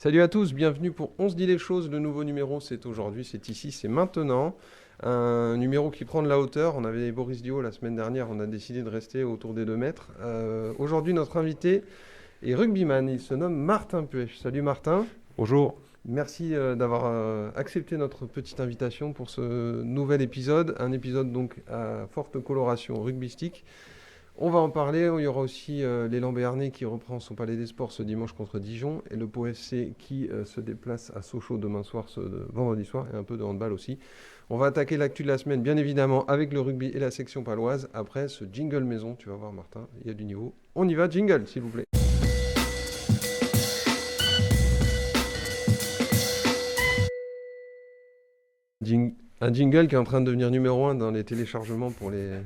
Salut à tous, bienvenue pour On se dit les choses. Le nouveau numéro, c'est aujourd'hui, c'est ici, c'est maintenant. Un numéro qui prend de la hauteur. On avait Boris Dio la semaine dernière, on a décidé de rester autour des 2 mètres. Aujourd'hui, notre invité est rugbyman. Il se nomme Martin Puech. Salut Martin. Bonjour. Merci d'avoir accepté notre petite invitation pour ce nouvel épisode. Un épisode donc à forte coloration rugbystique. On va en parler. Il y aura aussi l'élan Béarnais qui reprend son palais des sports ce dimanche contre Dijon et le Pau FC qui se déplace à Sochaux demain soir, vendredi soir, et un peu de handball aussi. On va attaquer l'actu de la semaine, bien évidemment, avec le rugby et la section paloise. Après ce jingle maison, tu vas voir Martin, il y a du niveau. On y va, jingle s'il vous plaît. Un jingle qui est en train de devenir numéro 1 dans les téléchargements pour les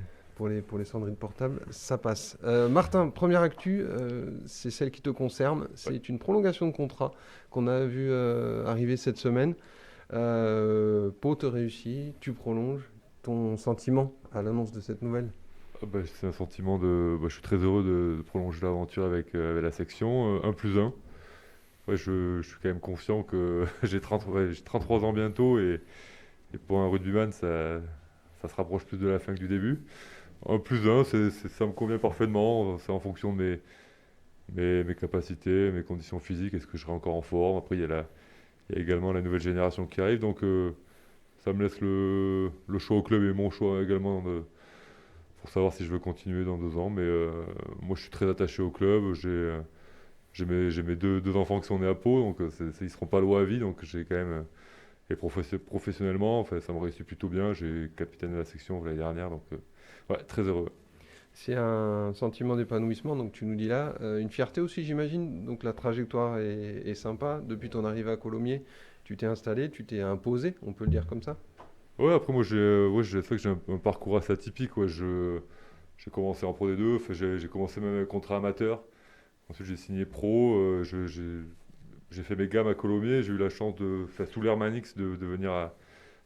sonneries de portable, ça passe. Martin, première actu, c'est celle qui te concerne. C'est une prolongation de contrat qu'on a vu arriver cette semaine. Pau te réussit, tu prolonges. Ton sentiment à l'annonce de cette nouvelle? C'est un sentiment de... je suis très heureux de prolonger l'aventure avec la section 1+1. Ouais, je suis quand même conscient que j'ai 33 ans bientôt et pour un rugbyman, ça se rapproche plus de la fin que du début. 1+1, ça me convient parfaitement. C'est en fonction de mes capacités, mes conditions physiques, est-ce que je serai encore en forme. Après, il y a également la nouvelle génération qui arrive, donc ça me laisse le choix au club et mon choix également pour savoir si je veux continuer dans 2 ans. Mais moi, je suis très attaché au club. J'ai mes deux enfants qui sont nés à Pau, donc ils ne seront pas loin à vie. Donc j'ai quand même, et professionnellement, enfin, ça me réussit plutôt bien. J'ai capitaine de la section l'année dernière, donc ouais, très heureux. C'est un sentiment d'épanouissement, donc tu nous dis là. Une fierté aussi, j'imagine. Donc la trajectoire est sympa. Depuis ton arrivée à Colomiers, tu t'es installé, tu t'es imposé, on peut le dire comme ça. Ouais, après moi, c'est vrai que j'ai un parcours assez atypique. Ouais. J'ai commencé en Pro D2, enfin, j'ai commencé même avec contrat amateur. Ensuite, j'ai signé pro. J'ai fait mes gammes à Colomiers. J'ai eu la chance de faire sous l'Air Manix de venir à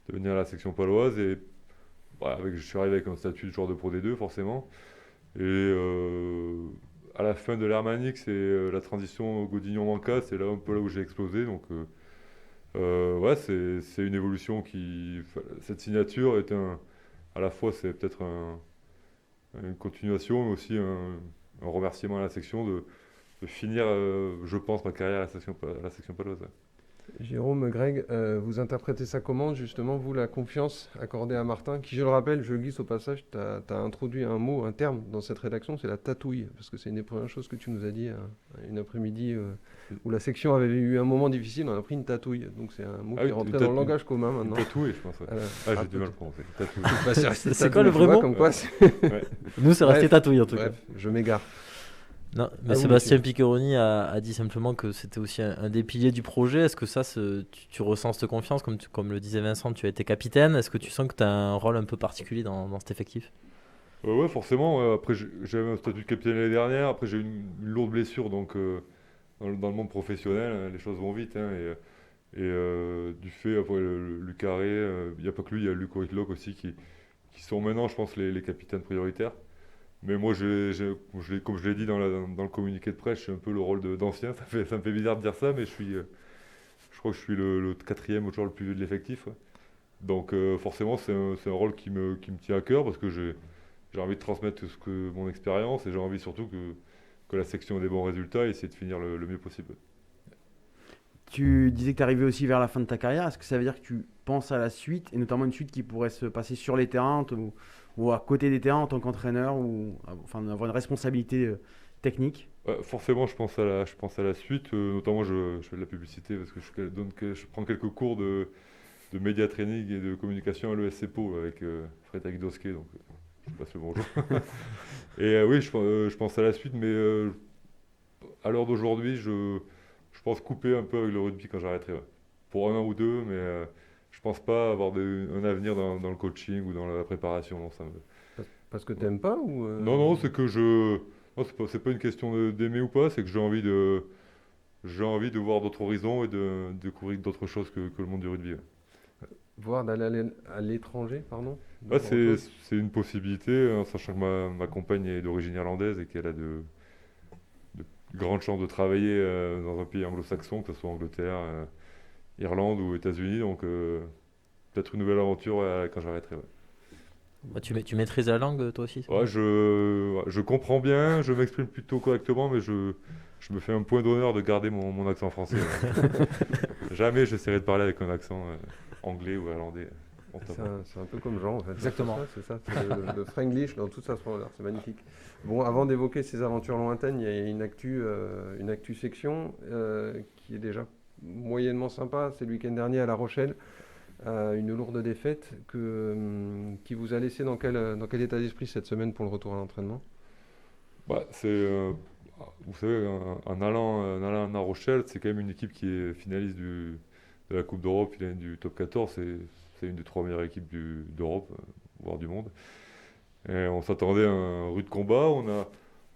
la section paloise. Et voilà, je suis arrivé avec un statut de joueur de Pro D2, forcément. Et à la fin de l'Air Manix et la transition au Godignon-Manca, c'est là un peu là où j'ai explosé. Donc, ouais, c'est une évolution cette signature est à la fois, c'est peut-être une continuation, mais aussi un remerciement à la section de finir, je pense, ma carrière à la section paloise. Jérôme, Greg, vous interprétez ça comment, justement, vous, la confiance accordée à Martin, qui, je le rappelle, je le glisse au passage, tu as introduit un mot, un terme dans cette rédaction, c'est la tatouille, parce que c'est une des premières choses que tu nous as dit une après-midi où la section avait eu un moment difficile, on a pris une tatouille, donc c'est un mot qui est rentré dans le langage commun maintenant. Tatouille, je pense. Ouais. J'ai du mal à le prononcer. C'est quoi le vrai mot comme quoi, Ouais. Nous, c'est resté tatouille en tout bref, je m'égare. cas. Non, mais Ah oui, Sébastien monsieur. Piccheroni a dit simplement que c'était aussi un des piliers du projet. Est-ce que ça, tu ressens cette confiance comme le disait Vincent, tu as été capitaine. Est-ce que tu sens que tu as un rôle un peu particulier dans cet effectif? Ouais, forcément. Après, j'avais un statut de capitaine l'année dernière. Après, j'ai eu une lourde blessure, donc dans le monde professionnel, hein, les choses vont vite. Hein, et du fait, après, Luc Carré, il n'y a pas que lui, il y a Luc Whitelock aussi qui sont maintenant, je pense, les capitaines prioritaires. Mais moi, comme je l'ai dit dans le communiqué de presse, je suis un peu le rôle d'ancien. Ça me fait bizarre de dire ça, mais je crois que je suis le quatrième joueur le plus vieux de l'effectif. Ouais. Donc forcément, c'est un rôle qui me tient à cœur parce que j'ai envie de transmettre mon expérience et j'ai envie surtout que la section ait des bons résultats et essayer de finir le mieux possible. Tu disais que tu arrivais aussi vers la fin de ta carrière. Est-ce que ça veut dire que tu penses à la suite, et notamment une suite qui pourrait se passer sur les terrains ou à côté des terrains en tant qu'entraîneur, ou enfin avoir une responsabilité technique? Ouais, forcément, je pense à la suite. Notamment, je fais de la publicité parce que je prends quelques cours de média training et de communication à l'ESC Pau avec Frédéric Dosquet. Donc, je passe le bonjour. Et oui, je pense à la suite, mais à l'heure d'aujourd'hui, je pense couper un peu avec le rugby quand j'arrêterai. Ouais. Pour 1 an ou 2, mais je pense pas avoir un avenir dans le coaching ou dans la préparation. Non, Parce que t'aimes pas ou non, c'est que non, c'est pas une question d'aimer ou pas, c'est que j'ai envie de voir d'autres horizons et de découvrir d'autres choses que le monde du rugby. Ouais. voir d'aller à l'étranger, pardon? Ouais, Voir autre chose. c'est une possibilité, en sachant que ma compagne est d'origine irlandaise et qu'elle a de grande chance de travailler dans un pays anglo-saxon, que ce soit Angleterre, Irlande ou États-Unis. Donc peut-être une nouvelle aventure quand j'arrêterai. Ouais. Bah, tu maîtrises la langue, toi aussi? Ouais, je comprends bien, je m'exprime plutôt correctement, mais je me fais un point d'honneur de garder mon accent français. Ouais. Jamais j'essaierai de parler avec un accent anglais ou irlandais. C'est un peu comme Jean en fait. Exactement. C'est ça, c'est le Franglish dans toute sa splendeur, c'est magnifique. Bon, avant d'évoquer ces aventures lointaines, il y a une actu section qui est déjà moyennement sympa. C'est le week-end dernier à La Rochelle, une lourde défaite qui vous a laissé dans quel état d'esprit cette semaine pour le retour à l'entraînement? Bah, vous savez, en allant à La Rochelle, c'est quand même une équipe qui est finaliste de la Coupe d'Europe, du top 14. C'est une des 3 meilleures équipes d'Europe, voire du monde. Et on s'attendait à un rude combat.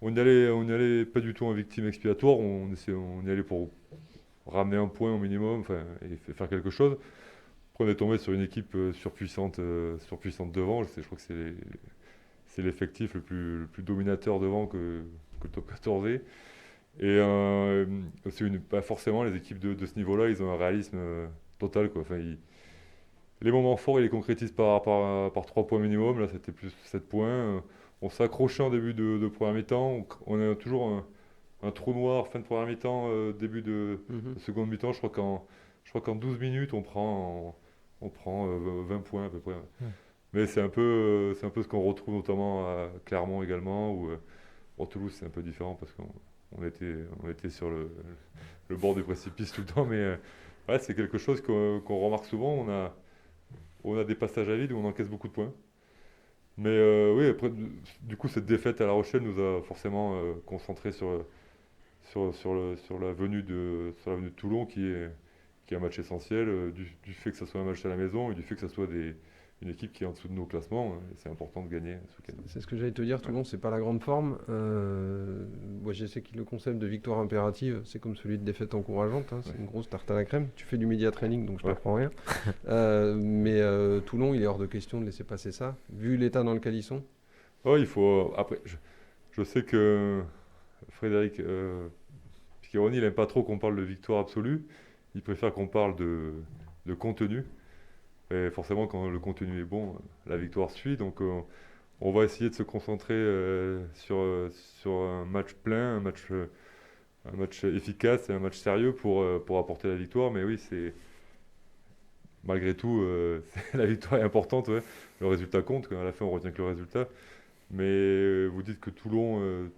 On n'y allait pas du tout en victime expiatoire. On y allait pour ramener un point au minimum, enfin, et faire quelque chose. Après, on est tombé sur une équipe surpuissante devant. Je crois que c'est l'effectif le plus dominateur devant que le top 14 est. Et pas forcément, les équipes de ce niveau-là, ils ont un réalisme total, quoi. Enfin, les moments forts, ils les concrétisent par 3 points minimum. Là, c'était plus 7 points. On s'est accroché en début de première mi-temps. On a toujours un trou noir fin de première mi-temps, début de seconde mi-temps. Je crois qu'en 12 minutes, on prend 20 points à peu près. Mais c'est un peu ce qu'on retrouve notamment à Clermont également. Ou Toulouse, c'est un peu différent parce qu'on était sur le bord du précipice tout le temps. Mais ouais, c'est quelque chose qu'on remarque souvent. On a des passages à vide où on encaisse beaucoup de points. Mais oui, après, du coup, cette défaite à La Rochelle nous a forcément concentrés sur la venue de Toulon, qui est un match essentiel, du fait que ça soit un match à la maison et du fait que ça soit une équipe qui est en dessous de nos classements. C'est important de gagner ce week-end. C'est ce que j'allais te dire, Toulon, c'est pas la grande forme. Moi, je sais que le concept de victoire impérative, c'est comme celui de défaite encourageante. Hein, c'est une grosse tarte à la crème. Tu fais du media training, donc je t'apprends rien. Mais Toulon, il est hors de question de laisser passer ça, vu l'état dans lequel ils sont. Ouais, il faut. Après, je sais que Frédéric Piccheroni, il n'aime pas trop qu'on parle de victoire absolue. Il préfère qu'on parle de contenu. Et forcément, quand le contenu est bon, la victoire suit. Donc, on va essayer de se concentrer sur un match plein, un match efficace et un match sérieux pour apporter la victoire. Mais oui, malgré tout, la victoire est importante. Ouais. Le résultat compte. À la fin, on retient que le résultat. Mais vous dites que Toulon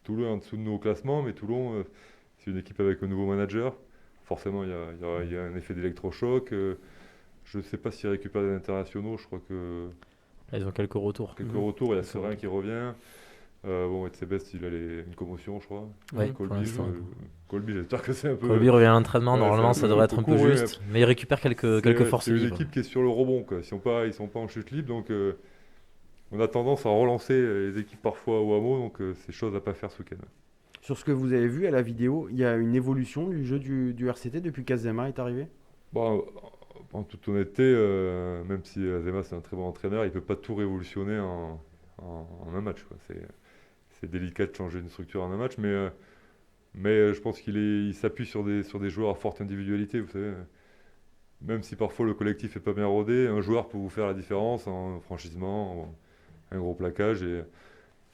est en dessous de nos classements, mais Toulon, c'est une équipe avec un nouveau manager. Forcément, il y a un effet d'électrochoc. Je ne sais pas s'ils récupèrent des internationaux. Je crois que Ils ont quelques retours. il y a Serein qui revient. Bon, Etzebest, il a une commotion, je crois. Ouais, Colby, j'espère que c'est un peu. Colby revient à l'entraînement, Ouais, normalement c'est ça devrait être un peu court, juste. Mais il récupère quelques forces C'est une vives. équipe qui est sur le rebond, quoi. Ils sont pas en chute libre, donc on a tendance à relancer les équipes parfois au hameau, donc c'est chose à pas faire ce week-end. Sur ce que vous avez vu à la vidéo, il y a une évolution du jeu du RCT depuis qu'Azema est arrivé? Bon, en toute honnêteté, même si Azema c'est un très bon entraîneur, il ne peut pas tout révolutionner en un match, quoi. C'est délicat de changer une structure en un match, mais je pense qu'il s'appuie sur des joueurs à forte individualité, vous savez. Même si parfois le collectif n'est pas bien rodé, un joueur peut vous faire la différence en franchissement, un gros plaquage. Et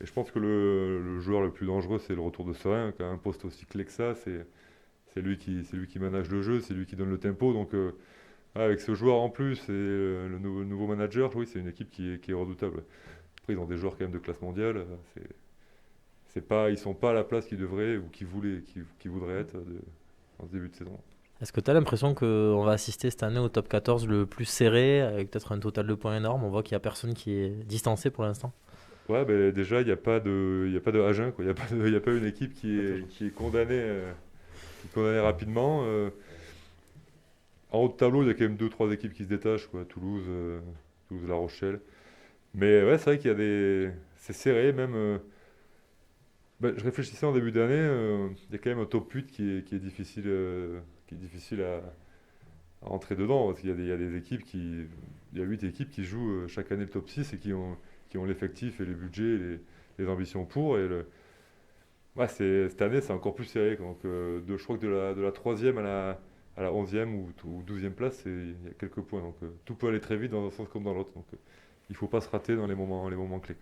je pense que le joueur le plus dangereux, c'est le retour de Serein, qui a un poste aussi clé que ça. C'est lui qui manage le jeu, c'est lui qui donne le tempo. Donc avec ce joueur en plus et le nouveau manager, oui, c'est une équipe qui est redoutable. Après, ils ont des joueurs quand même de classe mondiale. Ils sont pas à la place qu'ils devraient ou qu'ils voudraient être en ce début de saison. Est-ce que tu as l'impression qu'on va assister cette année au top 14 le plus serré, avec peut-être un total de points énorme? On voit qu'il n'y a personne qui est distancé pour l'instant. Ouais, ben déjà, il n'y a pas de Agen, quoi. Il y a pas une équipe qui est condamnée rapidement. En haut de tableau, il y a quand même 2-3 équipes qui se détachent, quoi. Toulouse, La Rochelle. Mais ouais, c'est vrai c'est serré, même. Je réfléchissais en début d'année, il y a quand même un top 8 qui est difficile, à entrer dedans, parce qu'il y a des équipes il y a 8 équipes qui jouent chaque année le top 6 et qui ont l'effectif et les budgets et les ambitions pour. Ouais, cette année, c'est encore plus serré. Donc, je crois que de la 3e à la 11e ou 12e place, il y a quelques points. Donc, tout peut aller très vite dans un sens comme dans l'autre. Donc, il ne faut pas se rater dans les moments clés.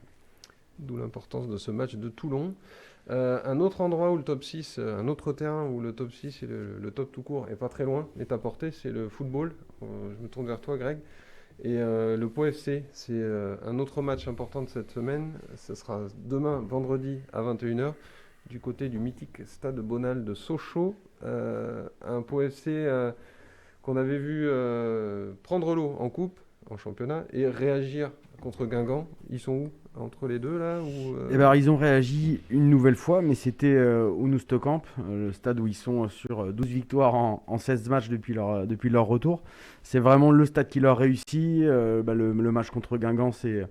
D'où l'importance de ce match de Toulon. Un autre endroit où le top 6, un autre terrain où le top 6 et le top tout court est pas très loin, est à portée, c'est le football. Je me tourne vers toi, Greg. Et le Pau FC, c'est un autre match important de cette semaine. Ce sera demain, vendredi, à 21h, du côté du mythique stade Bonal de Sochaux. Un Pau FC qu'on avait vu prendre l'eau en coupe, en championnat, et réagir contre Guingamp. Ils sont où? Entre les deux, là Eh ben, ils ont réagi une nouvelle fois, mais c'était au Noustecamp, le stade où ils sont sur 12 victoires en 16 matchs depuis leur retour. C'est vraiment le stade qui leur réussit. Le match contre Guingamp, c'est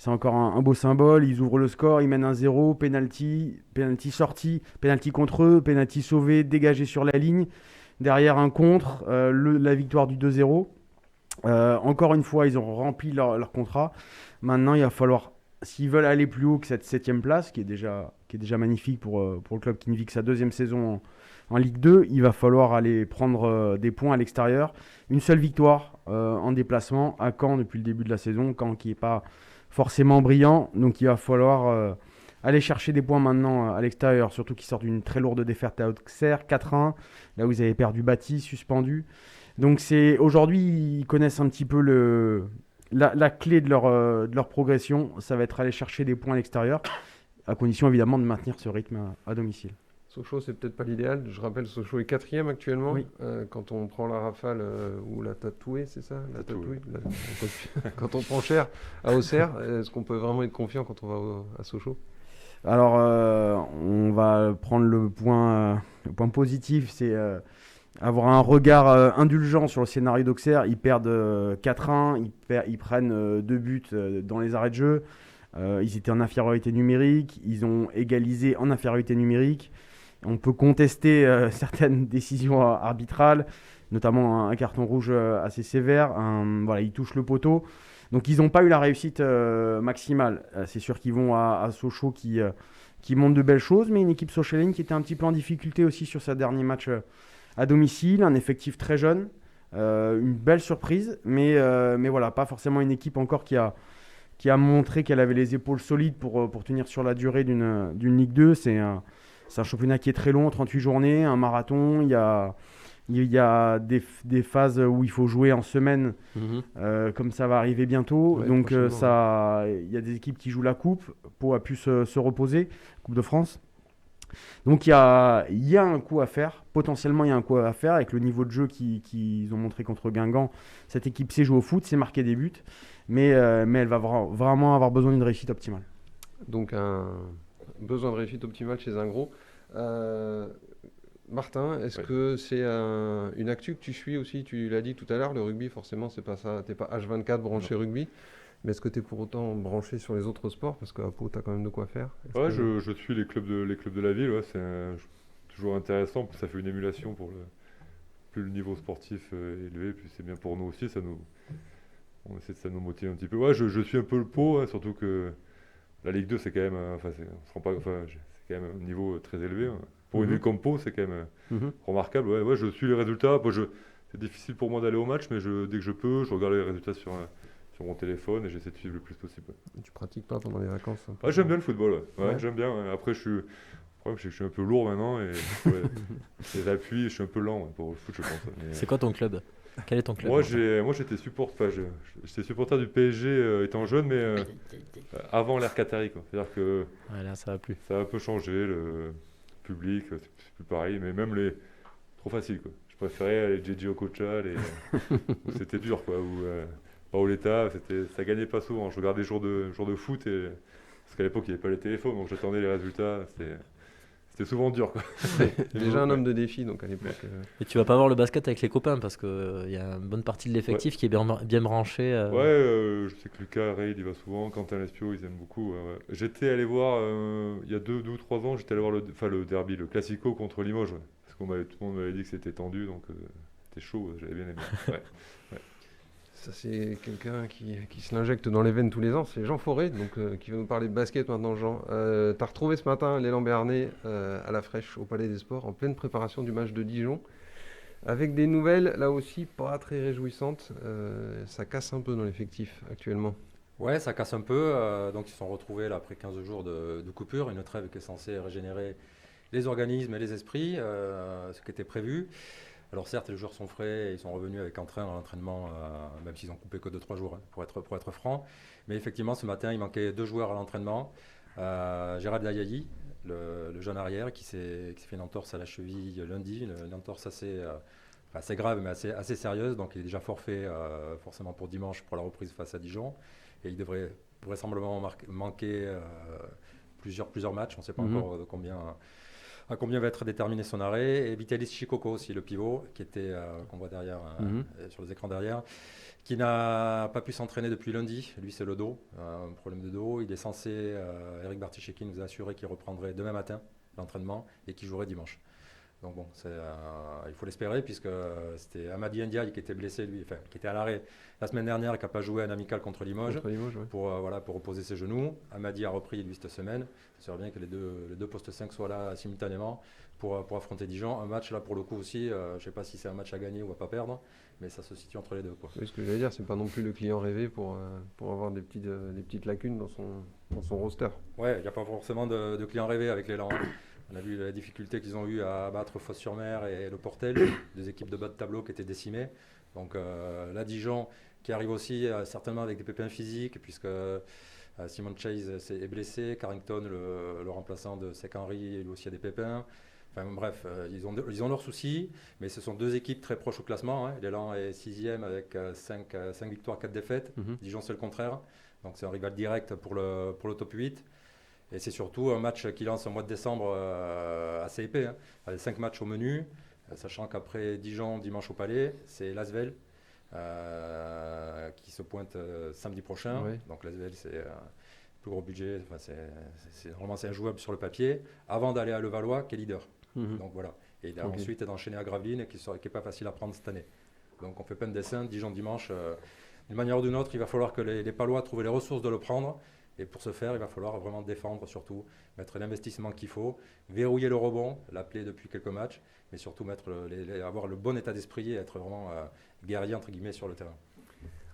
encore un beau symbole. Ils ouvrent le score, ils mènent 1-0, penalty sorti, penalty contre eux, penalty sauvé, dégagé sur la ligne. Derrière un contre, la victoire du 2-0. Encore une fois, ils ont rempli leur contrat. Maintenant, il va falloir, s'ils veulent aller plus haut que cette 7e place, qui est déjà magnifique pour le club qui ne vit que sa 2e saison en Ligue 2, il va falloir aller prendre des points à l'extérieur. Une seule victoire en déplacement à Caen depuis le début de la saison. Caen qui n'est pas forcément brillant. Donc il va falloir aller chercher des points maintenant à l'extérieur, surtout qu'ils sortent d'une très lourde défaite à Auxerre, 4-1, là où ils avaient perdu Bati, suspendu. Donc aujourd'hui, ils connaissent un petit peu la clé de leur progression. Ça va être aller chercher des points à l'extérieur, à condition évidemment de maintenir ce rythme à domicile. Sochaux, c'est peut-être pas l'idéal. Je rappelle, Sochaux est 4e actuellement. Oui. Quand on prend la rafale ou la tatouée, c'est ça la Tatouée. Quand on prend cher à Auxerre, est-ce qu'on peut vraiment être confiant quand on va à Sochaux? Alors, on va prendre le point positif, c'est avoir un regard indulgent sur le scénario d'Auxerre. Ils perdent 4-1, ils prennent 2 buts dans les arrêts de jeu. Ils étaient en infériorité numérique, ils ont égalisé en infériorité numérique. On peut contester certaines décisions arbitrales, notamment un carton rouge assez sévère. Voilà, ils touchent le poteau. Donc ils n'ont pas eu la réussite maximale. C'est sûr qu'ils vont à Sochaux qui montre de belles choses, mais une équipe sochaline qui était un petit peu en difficulté aussi sur sa dernier match à domicile, un effectif très jeune, une belle surprise, mais voilà, pas forcément une équipe encore qui a montré qu'elle avait les épaules solides pour tenir sur la durée d'une Ligue 2. C'est un championnat qui est très long, 38 journées, un marathon. Il y a des phases où il faut jouer en semaine, comme ça va arriver bientôt. Ouais, Donc prochainement, il y a des équipes qui jouent la coupe. Pau a pu se reposer, Coupe de France. Donc il y a un coup à faire. Potentiellement, il y a un coup à faire avec le niveau de jeu qu'ils ont montré contre Guingamp. Cette équipe sait jouer au foot, sait marquer des buts, mais elle va vraiment avoir besoin d'une réussite optimale. Donc un besoin de réussite optimale chez un gros. Martin, est-ce que c'est une actu que tu suis aussi? Tu l'as dit tout à l'heure, le rugby, forcément, c'est pas ça. T'es pas H24 branché rugby, mais est-ce que tu es pour autant branché sur les autres sports? Parce qu'à Pau, tu as quand même de quoi faire. Ouais, je suis les clubs de la ville. Ouais, toujours intéressant. Ça fait une émulation plus le niveau sportif est élevé, plus c'est bien pour nous aussi. On essaie de ça nous motive un petit peu. Ouais, je suis un peu le Pau, hein, surtout que la Ligue 2, c'est quand même, on se rend pas, c'est quand même un niveau très élevé. Hein. Pour une ville comme Pau, c'est quand même remarquable. Ouais, je suis les résultats. C'est difficile pour moi d'aller au match, mais dès que je peux, je regarde les résultats sur mon téléphone et j'essaie de suivre le plus possible. Tu pratiques pas pendant les vacances un peu? Ouais, j'aime bien le football. Ouais. Ouais. J'aime bien. Ouais. Après, le problème, c'est que je suis un peu lourd maintenant et les appuis, je suis un peu lent pour le foot, je pense. Mais, C'est quoi ton club? Quel est ton club? moi, j'étais j'étais supporter du PSG étant jeune, mais avant l'ère Qatari, quoi. C'est-à-dire que Ouais, là, ça va plus. ça a un peu changé, le public, c'est plus pareil, mais même trop facile, quoi. Je préférais les JJ Okocha, où c'était dur, quoi. Paoletta, ça gagnait pas souvent. Je regardais jours de foot, parce qu'à l'époque, il n'y avait pas les téléphones, donc j'attendais les résultats. C'était souvent dur, quoi. Déjà un homme de défi, donc à l'époque. Et tu vas pas voir le basket avec les copains parce qu'il y a une bonne partie de l'effectif qui est bien branché. Ouais, je sais que Lucas Reid il va souvent, Quentin Lespio ils aiment beaucoup. Ouais. J'étais allé voir il y a 2 ou 3 ans, j'étais allé voir le derby, le Classico contre Limoges, ouais. Parce que tout le monde m'avait dit que c'était tendu, donc c'était chaud, j'avais bien aimé. Ouais. Ça, c'est quelqu'un qui se l'injecte dans les veines tous les ans. C'est Jean Forêt, donc, qui va nous parler de basket maintenant, Jean. Tu as retrouvé ce matin l'élan béarnais à la fraîche au Palais des Sports, en pleine préparation du match de Dijon. Avec des nouvelles, là aussi, pas très réjouissantes. Ça casse un peu dans l'effectif actuellement. Ouais, ça casse un peu. Donc, ils se sont retrouvés là, après 15 jours de coupure, une trêve qui est censée régénérer les organismes et les esprits, ce qui était prévu. Alors certes, les joueurs sont frais et ils sont revenus avec entrain dans l'entraînement, même s'ils ont coupé que 2-3 jours, hein, pour être franc. Mais effectivement, ce matin, il manquait 2 joueurs à l'entraînement. Gérald Ayayi, le jeune arrière, qui s'est fait une entorse à la cheville lundi, une entorse assez grave, mais assez sérieuse. Donc il est déjà forfait forcément pour dimanche pour la reprise face à Dijon. Et il devrait vraisemblablement manquer plusieurs matchs. On ne sait pas encore à combien va être déterminé son arrêt. Et Vitalis Chikoko aussi, le pivot, qu'on voit derrière, sur les écrans derrière, qui n'a pas pu s'entraîner depuis lundi. Lui, c'est le dos, un problème de dos. Il est censé, Eric Barticheki nous a assuré qu'il reprendrait demain matin l'entraînement et qu'il jouerait dimanche. Donc bon, il faut l'espérer, puisque c'était Amadi Ndiaye qui était blessé, lui, qui était à l'arrêt la semaine dernière et qui n'a pas joué un amical contre Limoges, Ouais. pour reposer ses genoux. Amadi a repris, lui, cette semaine. Ça serait bien que les deux postes 5 soient là simultanément pour affronter Dijon. Un match, là, pour le coup aussi, je ne sais pas si c'est un match à gagner ou à pas perdre, mais ça se situe entre les deux, quoi. Oui, ce que j'allais dire, c'est pas non plus le client rêvé pour avoir des petites lacunes dans son roster. Ouais, il n'y a pas forcément de clients rêvés avec l'élan. On a vu la difficulté qu'ils ont eu à battre Fos-sur-Mer et le Portel, des équipes de bas de tableau qui étaient décimées. Donc la Dijon qui arrive aussi certainement avec des pépins physiques, puisque Simon Chase est blessé, Carrington, le remplaçant de Sek Henry, lui aussi a des pépins. Enfin bref, ils ont leurs soucis, mais ce sont 2 équipes très proches au classement, hein. L'élan est 6e avec 5 victoires, 4 défaites. Dijon, c'est le contraire. Donc c'est un rival direct pour le top 8. Et c'est surtout un match qui lance au mois de décembre assez épais, hein, avec 5 matchs au menu, sachant qu'après Dijon, dimanche au Palais, c'est l'Asvel qui se pointe samedi prochain. Ouais. Donc l'Asvel, c'est plus gros budget, vraiment c'est injouable sur le papier, avant d'aller à Levallois, qui est leader. Donc voilà. Et ensuite d'enchaîner à Gravelines, qui n'est pas facile à prendre cette année. Donc on fait plein de dessins, Dijon dimanche. D'une manière ou d'une autre, il va falloir que les Palois trouvent les ressources de le prendre. Et pour ce faire, il va falloir vraiment défendre, surtout, mettre l'investissement qu'il faut, verrouiller le rebond, l'appeler depuis quelques matchs, mais surtout avoir le bon état d'esprit et être vraiment guerrier, entre guillemets, sur le terrain.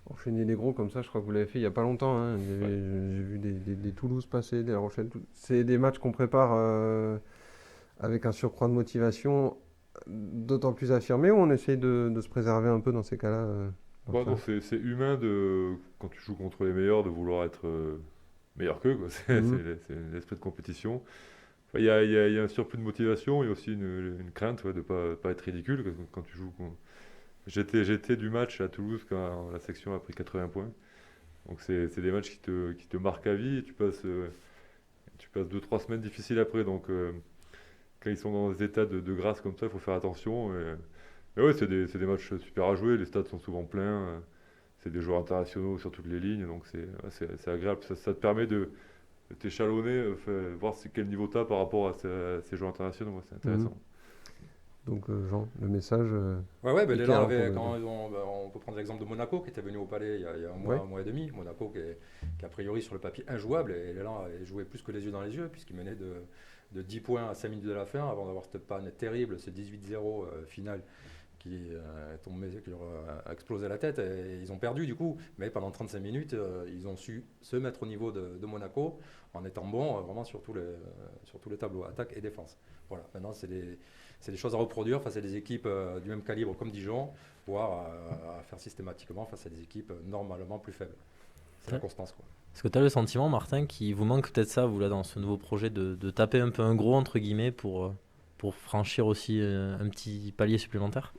Enchaîner les gros comme ça, je crois que vous l'avez fait il n'y a pas longtemps, hein. J'ai vu des Toulouse passer, des La Rochelle. C'est des matchs qu'on prépare avec un surcroît de motivation d'autant plus affirmé, ou on essaye de se préserver un peu dans ces cas-là Non, c'est humain, quand tu joues contre les meilleurs, de vouloir être meilleur qu'eux, quoi. C'est l'esprit de compétition. Enfin, il y a un surplus de motivation et aussi une crainte, ouais, de ne pas être ridicule quand tu joues. J'étais du match à Toulouse quand la section a pris 80 points. Donc c'est des matchs qui te marquent à vie, et tu passes 2-3 semaines difficiles après. Donc quand ils sont dans des états de grâce comme ça, il faut faire attention. Mais ouais, c'est des matchs super à jouer, les stades sont souvent pleins. C'est des joueurs internationaux sur toutes les lignes, donc c'est agréable. Ça te permet de t'échalonner, voir quel niveau tu as par rapport à ces joueurs internationaux. Ouais, c'est intéressant. Donc Jean, le message... Ouais, l'élan avait, on peut prendre l'exemple de Monaco qui était venu au Palais il y a un mois et demi. Monaco qui est a priori sur le papier injouable, et l'élan avait joué plus que les yeux dans les yeux, puisqu'il menait de 10 points à 5 minutes de la fin avant d'avoir cette panne terrible, ce 18-0 final qui leur a explosé la tête, et ils ont perdu du coup, mais pendant 35 minutes ils ont su se mettre au niveau de Monaco en étant bons vraiment sur tous les tableaux, attaque et défense. Voilà, maintenant c'est des choses à reproduire face à des équipes du même calibre comme Dijon, voire à faire systématiquement face à des équipes normalement plus faibles. C'est la constance, quoi. Est-ce que tu as le sentiment, Martin, qu'il vous manque peut-être ça, vous là, dans ce nouveau projet, de taper un peu un gros, entre guillemets, pour franchir aussi un petit palier supplémentaire?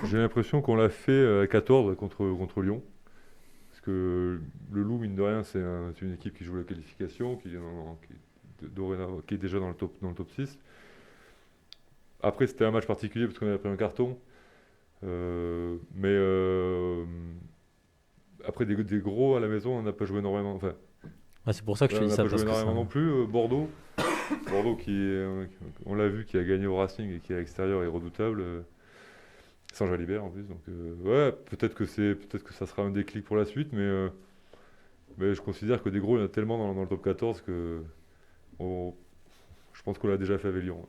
J'ai l'impression qu'on l'a fait à 14 contre Lyon. Parce que le Loup, mine de rien, c'est une équipe qui joue la qualification, qui est déjà dans le top 6. Après, c'était un match particulier parce qu'on avait pris un carton. Après, des gros à la maison, on n'a pas joué énormément. Enfin, ouais, c'est pour ça que je te dis ça. On n'a pas joué énormément non plus. Bordeaux, on l'a vu, qui a gagné au Racing et qui à l'extérieur est redoutable. Sans Jalibert en plus. Donc ouais, peut-être que ça sera un déclic pour la suite, mais je considère que des gros, il y en a tellement dans le top 14 que je pense qu'on l'a déjà fait avec Lyon.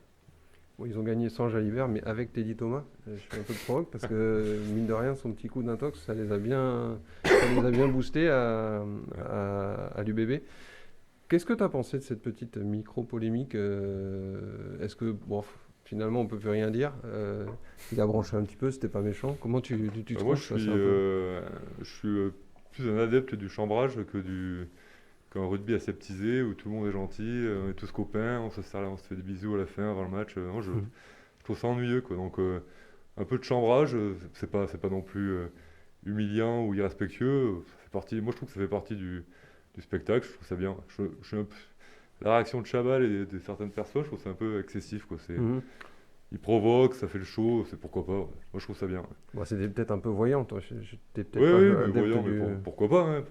Bon, ils ont gagné sans Jalibert, mais avec Teddy Thomas. Je fais un peu de provoque parce que, mine de rien, son petit coup d'intox, ça les a bien boostés à l'UBB. Qu'est-ce que tu as pensé de cette petite micro-polémique Est-ce que, bon, finalement, on peut plus rien dire il a branché un petit peu, c'était pas méchant. Comment tu trouves Moi, ça, je suis plus un adepte du chambrage qu'un rugby aseptisé où tout le monde est gentil, on est tous copains, on se serre là, on se fait des bisous à la fin avant le match. Non, je trouve ça ennuyeux, quoi. Donc un peu de chambrage, c'est pas non plus humiliant ou irrespectueux. Moi, je trouve que ça fait partie du spectacle. Je trouve ça bien. La réaction de Chabal et de certaines personnes, je trouve ça un peu excessif, quoi. Il provoque, ça fait le show, c'est pourquoi pas. Ouais. Moi, je trouve ça bien. Ouais. Bon, c'était peut-être un peu voyant, toi. T'es peut-être Oui, pas mais voyant, mais pourquoi pas, hein,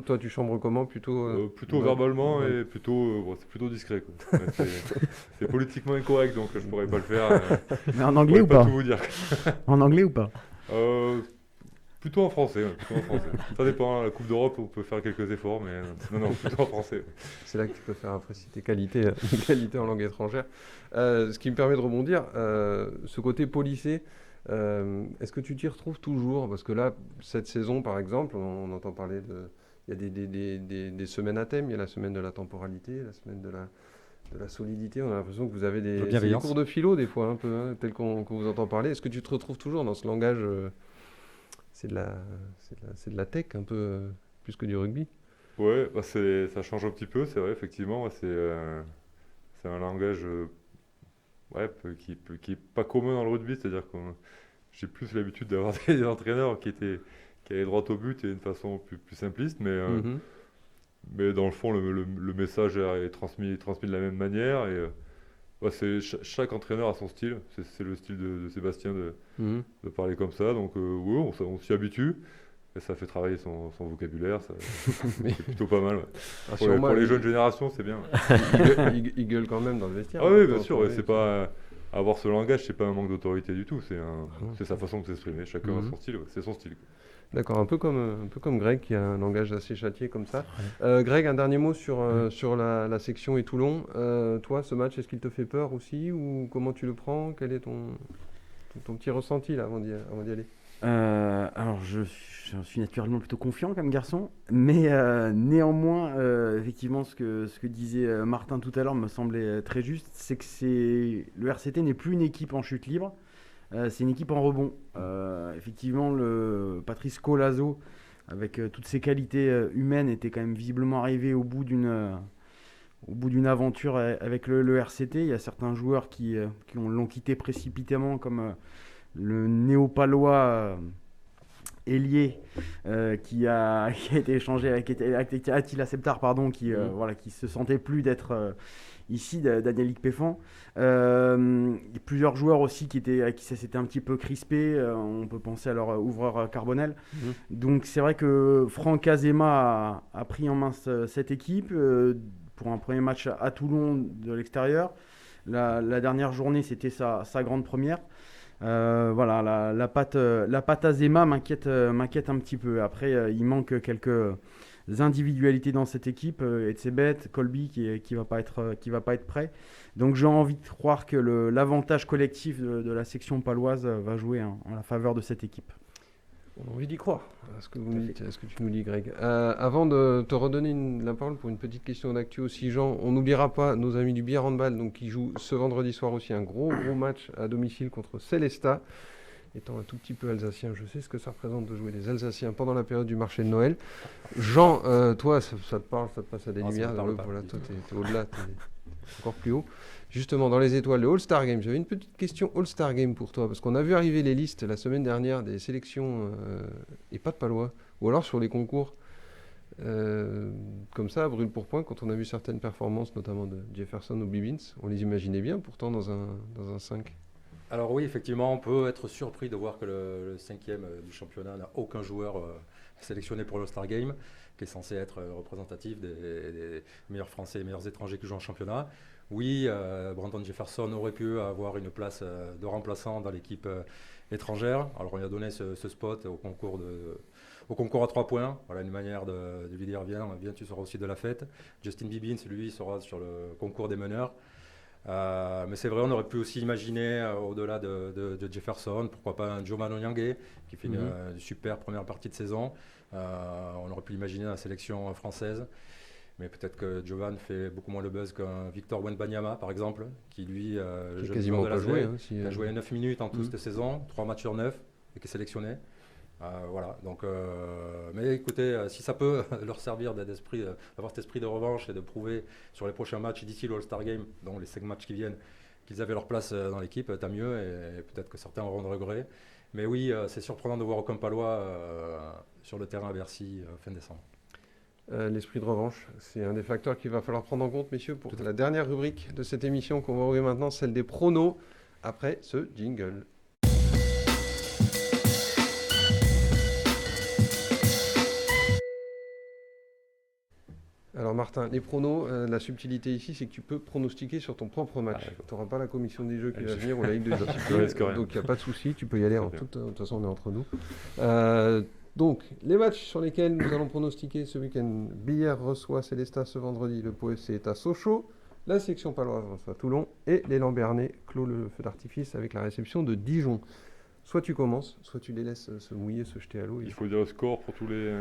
Toi, tu chambres comment plutôt plutôt verbalement et plutôt c'est plutôt discret, quoi. Ouais, c'est politiquement incorrect, donc je pourrais pas le faire. Mais en anglais ou pas tout vous dire. En anglais ou pas Plutôt en français. Ça dépend. La Coupe d'Europe, on peut faire quelques efforts, mais non, plutôt en français. C'est là que tu peux faire apprécier tes qualités en langue étrangère. Ce qui me permet de rebondir, ce côté policé, est-ce que tu t'y retrouves toujours? Parce que là, cette saison, par exemple, on entend parler il y a des semaines à thème, il y a la semaine de la temporalité, la semaine de la solidité. On a l'impression que vous avez des cours de philo, des fois, un peu, hein, tel qu'on vous entend parler. Est-ce que tu te retrouves toujours dans ce langage c'est de la tech, un peu plus que du rugby? Ouais, bah ça change un petit peu, c'est vrai, effectivement. Ouais, c'est un langage qui est pas commun dans le rugby, c'est-à-dire que j'ai plus l'habitude d'avoir des entraîneurs qui allaient droit au but et d'une façon plus simpliste, mais dans le fond, le message est transmis de la même manière. Et chaque entraîneur a son style. C'est le style de Sébastien de parler comme ça. Donc oui, on s'y habitue. Et ça fait travailler son vocabulaire. C'est plutôt pas mal. Ouais. Pour les jeunes générations, c'est bien. Il gueule quand même dans le vestiaire. Ah oui, bien sûr. Ouais, c'est pas avoir ce langage, c'est pas un manque d'autorité du tout. C'est sa façon de s'exprimer. Chacun a son style. Ouais, c'est son style. D'accord, un peu comme Greg qui a un langage assez châtié comme ça. Greg, un dernier mot sur la section et Toulon. Toi, ce match, est-ce qu'il te fait peur aussi ou comment tu le prends? Quel est ton petit ressenti là, avant d'y aller? Alors, je suis naturellement plutôt confiant comme garçon, mais néanmoins, effectivement, ce que disait Martin tout à l'heure me semblait très juste, c'est que le RCT n'est plus une équipe en chute libre. C'est une équipe en rebond. Effectivement, le Patrice Colazo, avec toutes ses qualités humaines, était quand même visiblement arrivé au bout d'une aventure avec le RCT. Il y a certains joueurs qui l'ont quitté précipitamment, comme le néo-palois ailier qui a été échangé avec Attila Septar, qui se sentait plus d'être ici, Daniel Peffan. Il y a plusieurs joueurs aussi qui s'étaient un petit peu crispés. On peut penser à leur ouvreur Carbonel. Donc c'est vrai que Franck Azema a pris en main cette équipe pour un premier match à Toulon de l'extérieur. La dernière journée, c'était sa grande première. La patte Azema m'inquiète un petit peu. Après, il manque quelques individualités dans cette équipe. Etzebet, Colby qui va pas être prêt. Donc j'ai envie de croire que l'avantage collectif de la section paloise va jouer en la faveur de cette équipe. On a envie d'y croire, à ce que tu nous dis, Greg. Avant de te redonner la parole pour une petite question d'actu aussi, Jean, on n'oubliera pas nos amis du Bière Handball, donc qui jouent ce vendredi soir aussi un gros match à domicile contre Célestat. Étant un tout petit peu alsacien, je sais ce que ça représente de jouer des Alsaciens pendant la période du marché de Noël. Jean, toi, ça te parle, ça te passe à des lumières. Voilà, toi, t'es au-delà, t'es encore plus haut. Justement, dans les étoiles, le All-Star Game. J'avais une petite question All-Star Game pour toi, parce qu'on a vu arriver les listes la semaine dernière des sélections et pas de palois, ou alors sur les concours. Comme ça, à brûle pour point, quand on a vu certaines performances, notamment de Jefferson ou Bibbins, on les imaginait bien pourtant dans un 5. Alors oui, effectivement, on peut être surpris de voir que le 5e du championnat n'a aucun joueur sélectionné pour l'All-Star Game, qui est censé être représentatif des meilleurs Français et meilleurs étrangers qui jouent en championnat. Oui, Brandon Jefferson aurait pu avoir une place de remplaçant dans l'équipe étrangère. Alors on lui a donné ce spot au concours à 3 points. Voilà une manière de lui dire viens, tu seras aussi de la fête. Justin Bibbins, lui, sera sur le concours des meneurs. Mais c'est vrai, on aurait pu aussi imaginer au-delà de Jefferson, pourquoi pas un Joe Manonyangé qui fait une super première partie de saison. On aurait pu l'imaginer dans la sélection française. Mais peut-être que Jovan fait beaucoup moins le buzz qu'un Victor Wembanyama, par exemple, qui lui, Qui a quasiment pas joué. qui a joué 9 minutes en tout cette saison, 3 matchs sur 9, et qui est sélectionné. Voilà, donc, mais écoutez, si ça peut leur servir d'avoir cet esprit de revanche et de prouver sur les prochains matchs d'ici le All-Star Game, donc les 5 matchs qui viennent, qu'ils avaient leur place dans l'équipe, tant mieux, et peut-être que certains auront de regrets. Mais oui, c'est surprenant de voir aucun Palois sur le terrain à Bercy fin décembre. L'esprit de revanche, c'est un des facteurs qu'il va falloir prendre en compte, messieurs, pour la dernière rubrique de cette émission qu'on va ouvrir maintenant, celle des pronos, après ce jingle. Alors Martin, les pronos, la subtilité ici, c'est que tu peux pronostiquer sur ton propre match. Tu n'auras pas la commission des jeux qui va venir ou la Ligue de discipline, donc il n'y a pas de souci, tu peux y aller. De toute façon, on est entre nous. Donc, les matchs sur lesquels nous allons pronostiquer ce week-end. Billère reçoit Célestat ce vendredi, le Pau FC est à Sochaux, la section paloise reçoit Toulon et l'élan Béarnais clôt le feu d'artifice avec la réception de Dijon. Soit tu commences, soit tu les laisses se mouiller, se jeter à l'eau. Il faut dire le score pour tous les...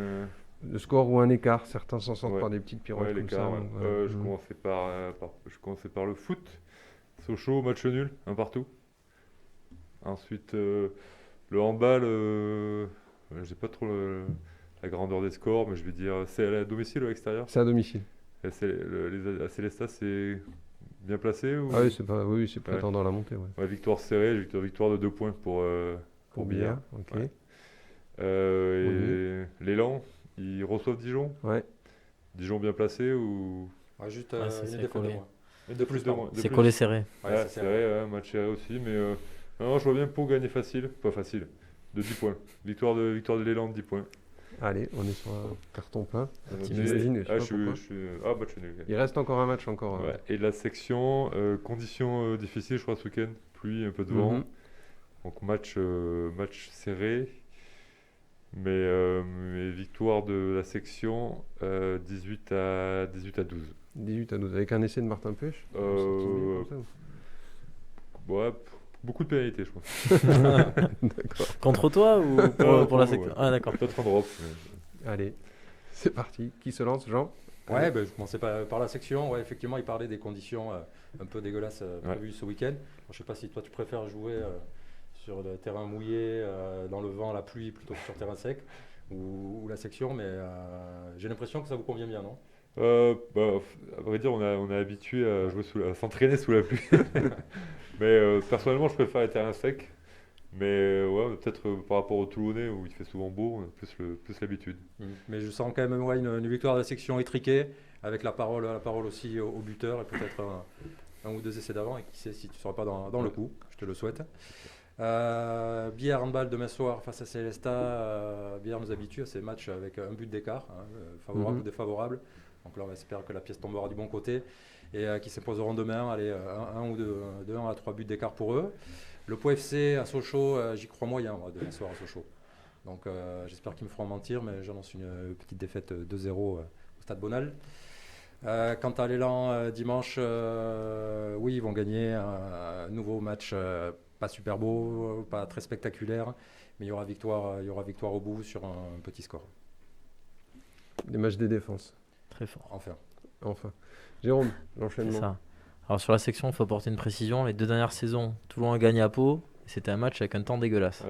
Le score ou un écart, certains s'en sortent par des petites pirouettes comme l'écart, ça. Je commençais par le foot. Sochaux, match nul, un partout. Ensuite, le handball, j'ai pas trop la grandeur des scores, mais je vais dire, c'est à domicile ou à l'extérieur? C'est à domicile. À Célestat, c'est bien placé ou... Ah oui, c'est prétendant à la montée. Ouais. Victoire serrée, victoire de 2 points pour Billard. Ok. Ouais. Et l'élan, ils reçoivent Dijon. Ouais. Dijon bien placé ou... Juste c'est une défaite de moins. De plus de moins. C'est collé serré. C'est serré, match serré aussi, mais non, je vois bien Pau gagner facile, pas facile, de 10 points. Victoire de l'élan de 10 points. Allez, on est sur un carton plein. Match nul. Il reste encore un match. Ouais. Et la section, conditions difficiles, je crois, ce week-end. Pluie, un peu de vent. Donc match serré. Mais victoire de la section 18 à 12. 18 à 12, avec un essai de Martin Pêche. Ouais, beaucoup de pénalités, je crois. D'accord. Contre toi ou pour la section? Ah, d'accord. Peut-être en drop. Allez, c'est parti. Qui se lance, Jean? Ouais, je commençais par la section. Ouais, effectivement, il parlait des conditions un peu dégueulasses prévues ce week-end. Je ne sais pas si toi, tu préfères jouer sur le terrain mouillé, dans le vent, la pluie, plutôt que sur terrain sec, ou la section, mais j'ai l'impression que ça vous convient bien, non? À vrai dire, on est habitué à jouer à s'entraîner sous la pluie. Mais personnellement, je préfère les terrains secs. Mais ouais, peut-être par rapport au Toulonnais où il fait souvent beau, on a plus l'habitude. Mais je sens quand même une victoire de la section étriquée, avec la parole aussi au buteur, et peut-être un ou 2 essais d'avant, et qui sait si tu ne seras pas dans le coup, je te le souhaite. Billard handball demain soir face à Célestat. Billard nous habitue à ces matchs avec un but d'écart, favorable ou défavorable. Donc là, on espère que la pièce tombera du bon côté et qu'ils s'imposeront demain. Allez, de 1 à 3 buts d'écart pour eux. Le Pau FC à Sochaux, j'y crois moyen, moi, demain soir à Sochaux. Donc j'espère qu'ils me feront mentir, mais j'annonce une petite défaite 2-0 au Stade Bonal. Quant à l'élan dimanche, oui, ils vont gagner un nouveau match. Pas super beau, pas très spectaculaire, mais il y aura victoire au bout sur un petit score. Des matchs des défenses. Très fort. Enfin. Jérôme, l'enchaînement. C'est ça. Alors sur la section, il faut apporter une précision. Les 2 dernières saisons, Toulon a gagné à Pau. C'était un match avec un temps dégueulasse.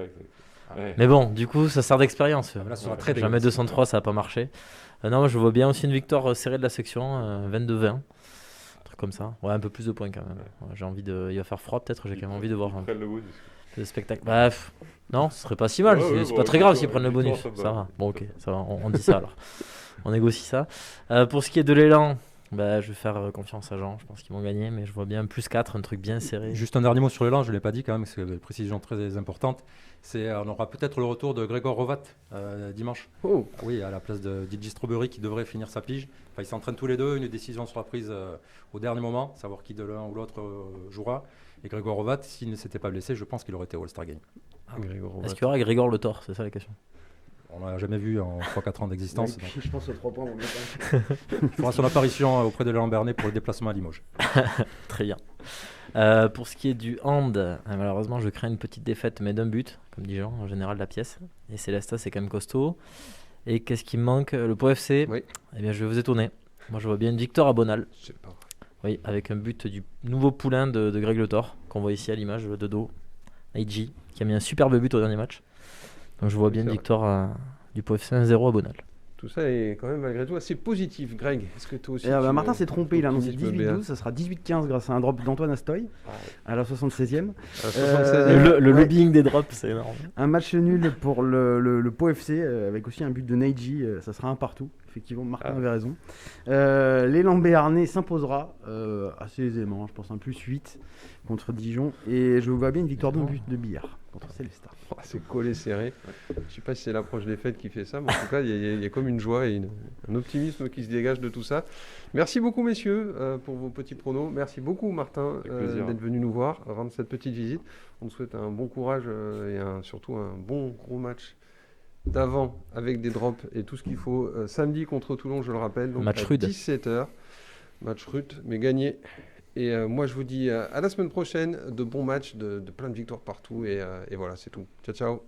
Ouais. Mais bon, du coup, ça sert d'expérience. Là, ça sera très Jamais dégueulasse. 203, ça n'a pas marché. Non, moi, je vois bien aussi une victoire serrée de la section, 22-20. Un truc comme ça. Ouais, un peu plus de points quand même. Ouais, j'ai envie de... Il va faire froid peut-être, j'ai quand même envie de voir le spectacle. Bref, non, ce serait pas si mal. C'est pas très grave s'ils prennent le bonus. Ça va. Bon, ok, ça va. On dit ça alors. On négocie ça. Pour ce qui est de l'élan, Bah, je vais faire confiance à Jean. Je pense qu'ils vont gagner, mais je vois bien plus 4, un truc bien serré. Juste un dernier mot sur l'élan, je ne l'ai pas dit quand même, c'est une précision très importante. On aura peut-être le retour de Grégor Rovat dimanche. Oh, Oui, à la place de DJ Strawberry qui devrait finir sa pige. Enfin, ils s'entraînent tous les deux, une décision sera prise au dernier moment, savoir qui de l'un ou l'autre jouera. Et Grégor Rovat, s'il ne s'était pas blessé, je pense qu'il aurait été au All-Star Game. Grégor Rovat. Est-ce qu'il y aura Grégor Le Thor? C'est ça la question. On l'a jamais vu en 3-4 ans d'existence. Ouais, donc puis je pense aux 3 points. il fera son apparition auprès de Léon Bernet pour le déplacement à Limoges. Très bien. Pour ce qui est du hand, malheureusement, je crains une petite défaite, mais d'un but, comme dit Jean, en général, de la pièce. Et Célestat, c'est quand même costaud. Et qu'est-ce qui me manque? Le Pau FC. Oui. Eh bien, je vais vous étonner. Moi, je vois bien une victoire à Bonal. C'est pas vrai. Oui, avec un but du nouveau poulain de Greg Le Thor, qu'on voit ici à l'image de dos. Aiji, qui a mis un superbe but au dernier match. Donc, je vois bien une C'est vrai. victoire du Pau FC 1-0 à Bonal. Tout ça est quand même malgré tout assez positif. Greg, est-ce que toi aussi Martin s'est trompé, il a annoncé optimisme 18-12, BA? ça sera 18-15 grâce à un drop d'Antoine Astoy à la 76e. À la 76e. Le Ouais. lobbying des drops, c'est énorme. Un match nul pour le Pau FC avec aussi un but de Neji, ça sera un partout. Effectivement, Martin avait raison. L'élan béarnais s'imposera assez aisément, je pense un plus 8 contre Dijon. Et je vois bien une victoire d'un but de Billard contre Célestat. Oh, c'est collé serré. Je ne sais pas si c'est l'approche des fêtes qui fait ça, mais en tout cas, il y a comme une joie et un optimisme qui se dégage de tout ça. Merci beaucoup, messieurs, pour vos petits pronos. Merci beaucoup, Martin, Avec plaisir. d'être venu nous voir, rendre cette petite visite. On vous souhaite un bon courage et surtout un bon gros match d'avant avec des drops et tout ce qu'il faut. Samedi contre Toulon, je le rappelle, donc Match à rude. 17h. Match rude, mais gagné. Et moi, je vous dis à la semaine prochaine, de bons matchs, de plein de victoires partout. Et voilà, c'est tout. Ciao, ciao.